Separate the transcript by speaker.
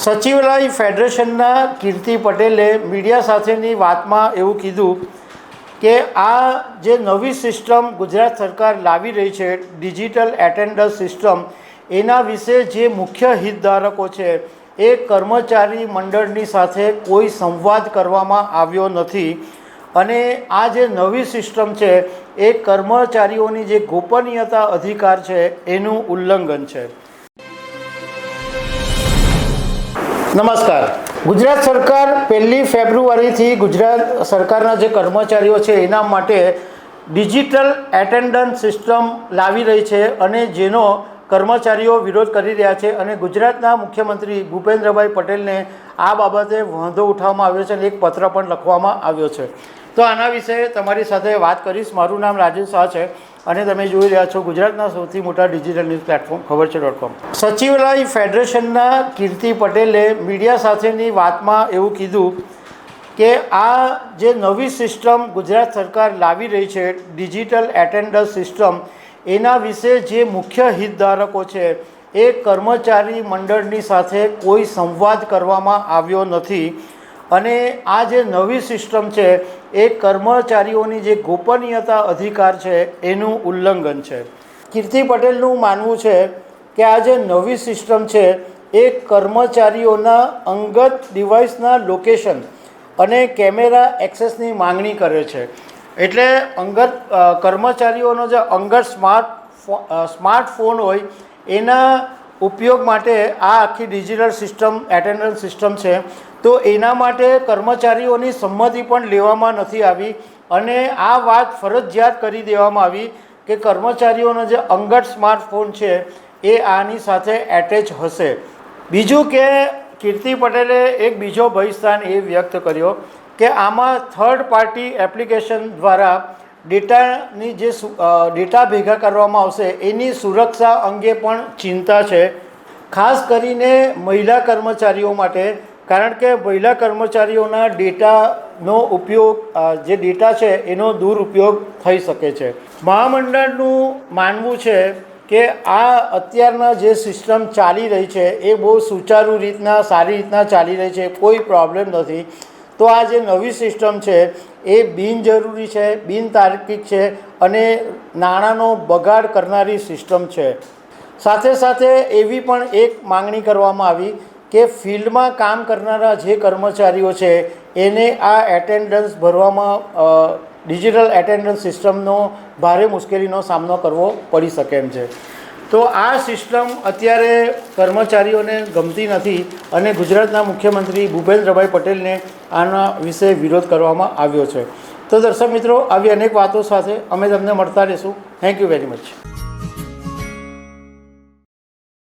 Speaker 1: સચિવાલય ફેડરેશનના કીર્તિ પટેલે મીડિયા સાથેની વાતમાં એવું કીધું કે આ જે નવી સિસ્ટમ ગુજરાત સરકાર લાવી રહી છે ડિજિટલ એટેન્ડન્સ સિસ્ટમ, એના વિશે જે મુખ્ય હિતધારકો છે એ કર્મચારી મંડળની સાથે કોઈ સંવાદ કરવામાં આવ્યો નથી અને આ જે નવી સિસ્ટમ છે એ કર્મચારીઓની જે ગોપનીયતા અધિકાર છે એનું ઉલ્લંઘન છે। નમસ્કાર। ગુજરાત સરકાર 1 ફેબ્રુઆરીથી ગુજરાત સરકારના જે કર્મચારીઓ છે એના માટે ડિજિટલ એટેન્ડન્સ સિસ્ટમ લાવી રહી છે અને જેનો કર્મચારીઓ વિરોધ કરી રહ્યા છે અને ગુજરાતના મુખ્યમંત્રી ભૂપેન્દ્રભાઈ પટેલને આ બાબતે વાંધો ઉઠાવવામાં આવ્યો છે અને એક પત્ર પણ લખવામાં આવ્યો છે। તો આના વિશે તમારી સાથે વાત કરીશ। મારું નામ રાજેશ શાહ છે અને તમે જોઈ રહ્યા છો ગુજરાતના સૌથી મોટા ડિજિટલ ન્યૂઝ પ્લેટફોર્મ ખબરછે.com। સચિવાલય ફેડરેશનના કીર્તિ પટેલે મીડિયા સાથેની વાતમાં એવું કીધું કે આ જે નવી સિસ્ટમ ગુજરાત સરકાર લાવી રહી છે ડિજિટલ એટેન્ડન્સ સિસ્ટમ, એના વિશે જે મુખ્ય હિતધારકો છે એ કર્મચારી મંડળની સાથે કોઈ સંવાદ કરવામાં આવ્યો નથી અને આ જે નવી સિસ્ટમ છે એ કર્મચારીઓની જે ગોપનીયતા અધિકાર છે એનું ઉલ્લંઘન છે। કીર્તિ પટેલનું માનવું છે કે આ જે નવી સિસ્ટમ છે એ કર્મચારીઓના અંગત ડિવાઇસના લોકેશન અને કેમેરા એક્સેસની માંગણી કરે છે। એટલે અંગત કર્મચારીઓનો જે અંગત સ્માર્ટફોન હોય એના ઉપયોગ માટે આ આખી ડિજિટલ સિસ્ટમ એટેન્ડન્સ સિસ્ટમ છે, તો એના માટે કર્મચારીઓની સંમતિ પણ લેવામાં નથી આવી અને આ વાત ફરજિયાત કરી દેવામાં આવી કે કર્મચારીઓનો જે અંગત સ્માર્ટફોન છે એ આની સાથે એટેચ હશે। બીજું કે કીર્તિ પટેલે એક બીજો ભયસ્થાન એ વ્યક્ત કર્યો કે આમાં થર્ડ પાર્ટી એપ્લિકેશન દ્વારા ડેટાની જે ડેટા ભેગા કરવામાં આવશે એની સુરક્ષા અંગે પણ ચિંતા છે, ખાસ કરીને મહિલા કર્મચારીઓ માટે, કારણ કે મહિલા કર્મચારીઓના ડેટાનો ઉપયોગ જે ડેટા છે એનો દુરુપયોગ થઈ શકે છે। મહામંડળનું માનવું છે કે આ અત્યારના જે સિસ્ટમ ચાલી રહી છે એ બહુ સુચારુ રીતના સારી રીતના ચાલી રહી છે, કોઈ પ્રોબ્લેમ નથી। તો આ જે નવી સિસ્ટમ છે એ બિનજરૂરી છે, બિનતાર્કિક છે અને નાણાંનો બગાડ કરનારી સિસ્ટમ છે। સાથે સાથે એવી પણ એક માંગણી કરવામાં આવી કે ફિલ્ડમાં કામ કરનારા જે કર્મચારીઓ છે એને આ એટેન્ડન્સ ભરવામાં ડિજિટલ એટેન્ડન્સ સિસ્ટમનો ભારે મુશ્કેલીનો સામનો કરવો પડી શકે એમ છે। તો આ સિસ્ટમ અત્યારે કર્મચારીઓને ગમતી નથી અને ગુજરાતના મુખ્યમંત્રી ભૂપેન્દ્રભાઈ પટેલને આના વિશે વિરોધ કરવામાં આવ્યો છે। તો દર્શક મિત્રો, આવી અનેક વાતો સાથે અમે તમને મળતા રહીશું। Thank you very much.